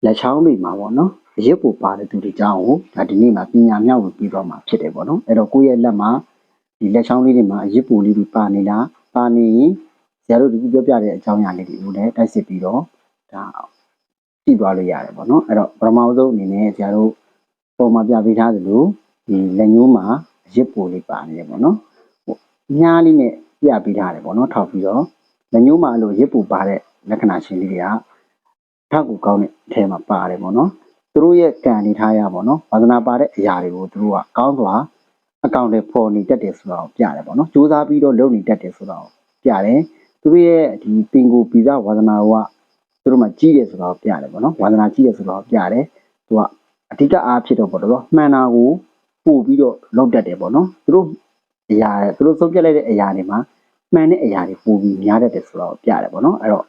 လက်ချောင်းမိမှာပေါ့နော်အရက်ပူပါတဲ့သူတွေကြောင်းကိုဒါဒီနေ့မှာပညာမြောက်ပြီးတော့မှာဖြစ်တယ်ပေါ့နော်အဲ့တော့ကိုယ့်ရဲ့လက်မှာဒီလက်ချောင်းလေးတွေမှာအရက်ပူလေးတွေပါနေတာပါနေရင်ဆရာတို့ဒီပြောပြတဲ့အကြောင်းအရာလေးတွေကိုလည်းတိုက်စစ်ပြီးတော့ဒါကြည့်သွားလို့ရတယ်ပေါ့နော်အဲ့တော့ပထမဆုံးအနေနဲ့ဆရာတို့ပုံမှာပြပေးထားသလိုဒီလက်ညှိုးမှာအရက်ပူလေးပါနေတယ်ပေါ့နော်မြားလေးနဲ့ပြပေးထားတယ်ပေါ့နော်ထောက်ပြီးတော့လက်ညှိုးမှာအဲ့လိုအရက်ပူပါတဲ့လက္ခဏာရှင်လေးတွေကထောက်ကိုကောင်းတဲ့အထဲမှာပါတယ်ပေါ့နော်သူတို့ရဲ့ကံနေထားရပေါ့နော်ဝါသနာပါတဲ့အရာတွေကိုသူတို့ကကောင်းစွာအကောင့်တွေပေါ်နေတတ်တယ်ဆိုတာကိုပြတယ်ပေါ့နော်စူးစမ်းပြီးတော့လုပ်နေတတ်တယ်ဆိုတာကိုပြတယ်သူတို့ရဲ့ဒီပင်ကိုပိစဝါသနာကသူတို့မှကြီးတယ်ဆိုတာကိုပြတယ်ပေါ့နော်ဝါသနာကြီးတယ်ဆိုတာကိုပြတယ်သူကအဓိကအားဖြစ်တော့ပေါ့နော်မှန်တာကိုပို့ပြီးတော့လုပ်တတ်တယ်ပေါ့နော်သူတို့အရာသူတို့ဆုံးဖြတ်လိုက်တဲ့အရာတွေမှာမှန်တဲ့အရာတွေပို့ပြီးများတတ်တယ်ဆိုတာကိုပြတယ်ပေါ့နော်အဲ့တော့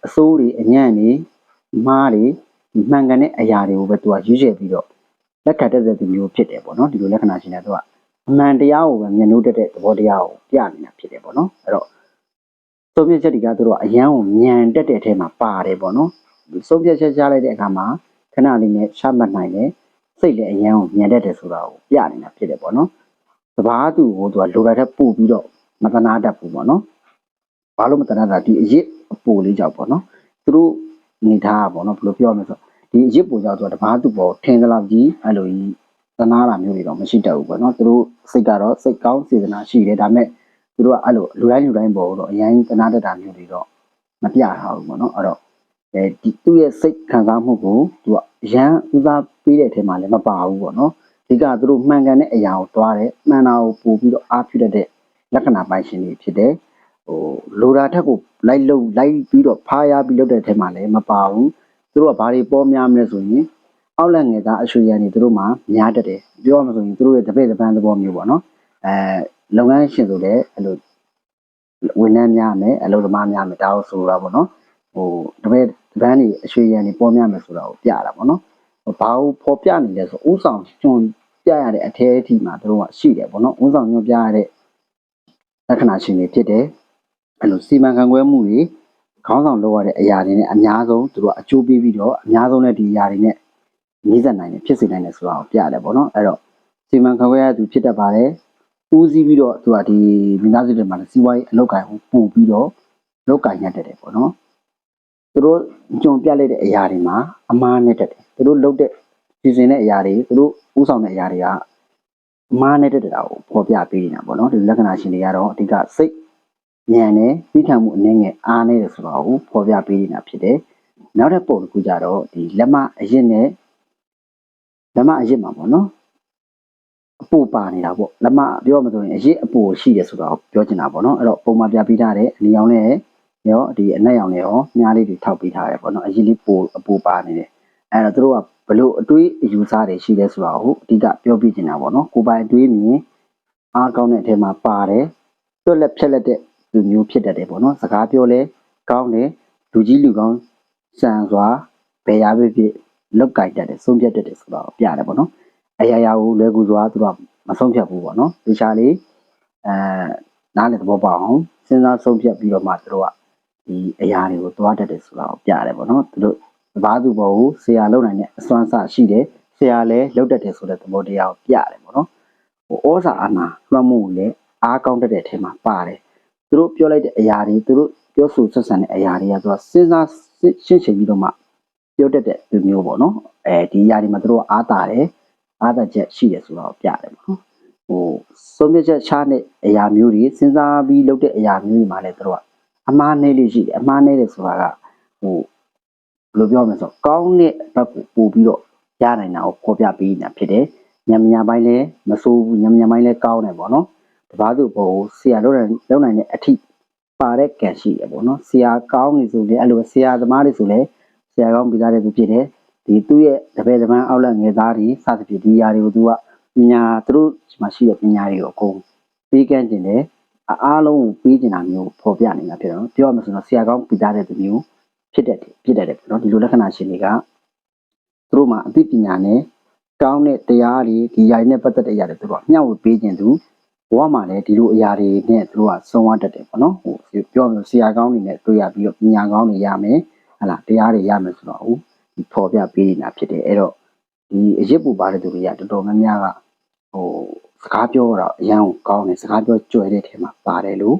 အစိုးတွေအညံ့တွေမားတွေဒီမှန်ကန်တဲ့အရာတွေကိုပဲသူကရွေးချယ်ပြီးတော့လက်ခံတတ်တဲ့သူမျိုးဖြစ်တယ်ပေါ့နော်ဒီလိုလက္ခဏာရှင်တွေသူကအမှန်တရားကိုပဲမျက်နှိုးတက်တဲ့သဘောတရားကိုပြနေတာဖြစ်တယ်ပေါ့နော်အဲ့တော့သုံးပြချက်တွေကသူတို့အရန်ကိုမြန်တက်တဲ့အထဲမှာပါတယ်ပေါ့နော်သုံးပြချက်ချလိုက်တဲ့အခါမှာခဏလေးနဲ့ရှမှတ်နိုင်တယ်စိတ်လည်းအရန်ကိုမြန်တက်တယ်ဆိုတာကိုပြနေတာဖြစ်တယ်ပေါ့နော်တဘာသူကိုသူကလိုတာထက်ပို့ပြီးတော့မတနာတတ်ဘူးပေါ့နော်ဘာလို့မတနာတာဒီအရစ်အပူလေးကြောက်ပေါ့နော်သူတို့နေထားပေါ့နော်ဘယ်လိုပြောမလဲဆိုဒီအရစ်ပူကြောက်ဆိုတော့တဘာသူပေါ်ထင်သလောက်ကြီးအဲ့လိုကြီးတနာတာမျိုးတွေတော့မရှိတတ်ဘူးပေါ့နော်သူတို့စိတ်ကတော့စိတ်ကောင်းစေတနာရှိတယ်ဒါပေမဲ့သူတို့ကအဲ့လိုလူတိုင်းပေါ်တော့အရင်တနာတတ်တာမျိုးတွေတော့မပြထားဘူးပေါ့နော်အဲ့တော့ဒီသူ့ရဲ့စိတ်ခံစားမှုကိုသူကရန်ဥစားပေးတဲ့အထက်မှာလည်းမပါဘူးပေါ့နော်ဒီကသူတို့မှန်ကန်တဲ့အရာကိုတွားတယ်မှန်တာကိုပို့ပြီးတော့အားပြုတတ်တဲ့လက္ခဏာပိုင်ရှင်တွေဖြစ်တယ်လိုတာထက်ကိုလိုက်ပြီးတော့ဖားရပြီးလုပ်တဲ့အထက်မှာလည်းမပါဘူးသူတို့ကဘာတွေပေါ်များမလဲဆိုရင်အောက်လက်ငယ်သားအရွှေရန်တွေသူတို့မှာများတတ်တယ်ပြောရမှာဆိုရင်သူတို့ရဲ့တပည့်တပန်းသဘောမျိုးပေါ့နော်လုပ်ငန်းရှင်ဆိုလည်းအဲ့လိုဝန်ထမ်းများမယ်အလုပ်သမားများမယ်ဒါကိုဆိုတာပေါ့နော်တပည့်တပန်းတွေအရွှေရန်တွေပေါ်များမယ်ဆိုတာကိုပြတာပေါ့နော်ဘာကိုပေါ်ပြနေလဲဆိုဥဆောင်ကျွန်းပြရတဲ့အထဲအထိမှာသူတို့ကရှိတယ်ပေါ့နော်ဥဆောင်ညွှန်ပြရတဲ့လက္ခဏာရှင်တွေဖြစ်တယ်အဲ့လိုစီမံခန့်ခွဲမှုတွေခေါင်းဆောင်လုပ်ရတဲ့အရာတွေနဲ့အများဆုံးသူတို့အကျိုးပေးပြီးတော့အများဆုံးလည်းဒီအရာတွေနဲ့နှိစက်နိုင်တယ်ဖြစ်စေနိုင်တယ်ဆိုတာကိုပြတယ်ပေါ့နော်အဲ့တော့စီမံခန့်ခွဲရသူဖြစ်တတ်ပါတယ်ဦးစီးပြီးတော့သူကဒီမိသားစုတွေမှာစီးပွားရေးအလုပ်ကိုင်ပို့ပြီးတော့လုပ်ကိုင်ရတတ်တယ်ပေါ့နော်သူတို့ကြုံပြလိုက်တဲ့အရာတွေမှာအမှားနဲ့တတ်တယ်သူတို့လုပ်တဲ့စီစဉ်တဲ့အရာတွေသူတို့ဥဆောင်တဲ့အရာတွေကအမှားနဲ့တက်တာကိုဖော်ပြပေးနေတာပေါ့နော်ဒီလက္ခဏာရှင်တွေကတော့အဓိကစိတ်ဉာဏ်နဲ့သိခံမှုအနေငယ်အားနေတယ်ဆိုတော့ကိုဖော်ပြပေးနေတာဖြစ်တယ်နောက်တစ်ပုံတစ်ခုကြတော့ဒီလက်မအရစ်နဲ့လက်မအရစ်မှာပေါ့နော်အပူပါနေတာပေါ့လက်မပြောမှဆိုရင်အရစ်အပူရှိတယ်ဆိုတော့ပြောချင်တာပေါ့နော်အဲ့တော့ပုံမှန်ပြပေးထားတဲ့အနီရောင်နဲ့ရောဒီအနက်ရောင်နဲ့ရောမြားလေးတွေထောက်ပေးထားတယ်ပေါ့နော်အရစ်လေးပိုအပူပါနေတယ်အဲ့တော့သူတို့ကဘလို့အတွေးအယူဆတွေရှိလဲဆိုတော့အဓိကပြောပြချင်တာပေါ့နော်ကိုပိုင်အတွေးမြင်အားကောင်းတဲ့အထက်မှာပါတယ်တွက်လက်ဖြက်လက်တဲ့လူမျိုးဖြစ်တတ်တယ်ပေါ့နော်စကားပြောလဲကောင်းတယ်လူကြီးလူကောင်းစံစွာဘယ်ရပဲဖြစ်လောက်ကင်တတ်တယ်ဆုံးဖြတ်တတ်တယ်ဆိုတော့ပြရတယ်ပေါ့နော်အရာရာကိုလွယ်ကူစွာသူကမဆုံးဖြတ်ဘူးပေါ့နော်တခြားလေးနားလည်သဘောပေါက်အောင်စဉ်းစားဆုံးဖြတ်ပြီးတော့မှသူတို့ကဒီအရာတွေကိုသွားတတ်တယ်ဆိုတော့ပြရတယ်ပေါ့နော်သူတို့ဘာသူပေါ်ကိုဆရာလုံနိုင်တဲ့အစွမ်းအစရှိတယ်ဆရာလည်းလောက်တတ်တယ်ဆိုတဲ့သဘောတရားကိုပြရတယ်ပေါ့နော်ဩဇာအာဏာလွှမ်းမိုးလည်းအားကောင်းတဲ့အထက်မှာပါတယ်သူတို့ပြောလိုက်တဲ့အရာတွေသူတို့ပြောဆိုဆက်ဆံတဲ့အရာတွေကသူကစဉ်းစားရှင်းရှင်းပြီးတော့မှပြောတတ်တဲ့လူမျိုးပေါ့နော်ဒီအရာတွေမှာသူတို့အားတာတယ်အားတာချက်ရှိတယ်ဆိုတော့ပြတယ်ပေါ့နော်ဆုံးဖြတ်ချက်ချတဲ့အရာမျိုးတွေစဉ်းစားပြီးလုပ်တဲ့အရာမျိုးတွေမှာလည်းသူတို့ကအမှားနည်းလေးရှိတယ်အမှားနည်းတယ်ဆိုတာကဘယ်လိုပြောမလဲဆိုတော့ကောင်းတဲ့ဘက်ကိုပို့ပြီးတော့ရနိုင်တာကိုဖော်ပြပေးနေတာဖြစ်တယ်ညံပိုင်းလဲမစိုးဘူးညံပိုင်းလဲကောင်းတယ်ပေါ့နော်တပားသူဘောဆရာလုပ်နိုင်တဲ့အထိပါတဲ့ကံရှိတယ်ပေါ့နော်ဆရာကောင်းနေဆိုလေအဲ့လိုဆရာသမားတွေဆိုလေဆရာကောင်းပြီးသားတဲ့သူဖြစ်တယ်ဒီသူ့ရဲ့တပည့်သမားအောက်လက်ငယ်သားတွေစသဖြင့်ဒီຢာတွေကိုသူကပညာသူတို့မှာရှိတဲ့ပညာတွေကိုအကုန်ပေးကမ်းခြင်းတယ်အားလုံးကိုပေးခြင်းတာမျိုးဖော်ပြနေတာဖြစ်တယ်နော်ပြောရမယ်ဆိုတော့ဆရာကောင်းပြီးသားတဲ့သူမျိုးဖြစ်တတ်တယ်ပေါ့နော်ဒီလိုလက္ခဏာရှင်တွေကသူတို့မှာအသိပညာနဲ့ကောင်းတဲ့တရားတွေဒီຢာတွေနဲ့ပတ်သက်တဲ့အရာတွေသူတို့မျှဝေပေးခြင်းသူဘဝမှာလည်းဒီလိုအရာတွေနဲ့သူတို့ကဆုံးဝတ်တတ်တယ်ပေါ့နော်ပြောရမယ်ဆရာကောင်းတွေနဲ့တွေ့ရပြီးတော့ပညာကောင်းတွေရမယ်ဟလာတရားတွေရမယ်ဆိုတော့ ဒီဖော်ပြပေးနေတာဖြစ်တယ်အဲ့တော့ဒီအရစ်ပူပါတဲ့သူတွေကတော်တော်များများကစကားပြောတော့အရန်ကိုကောင်းတယ်စကားပြောကြွယ်တဲ့ထဲမှာပါတယ်လို့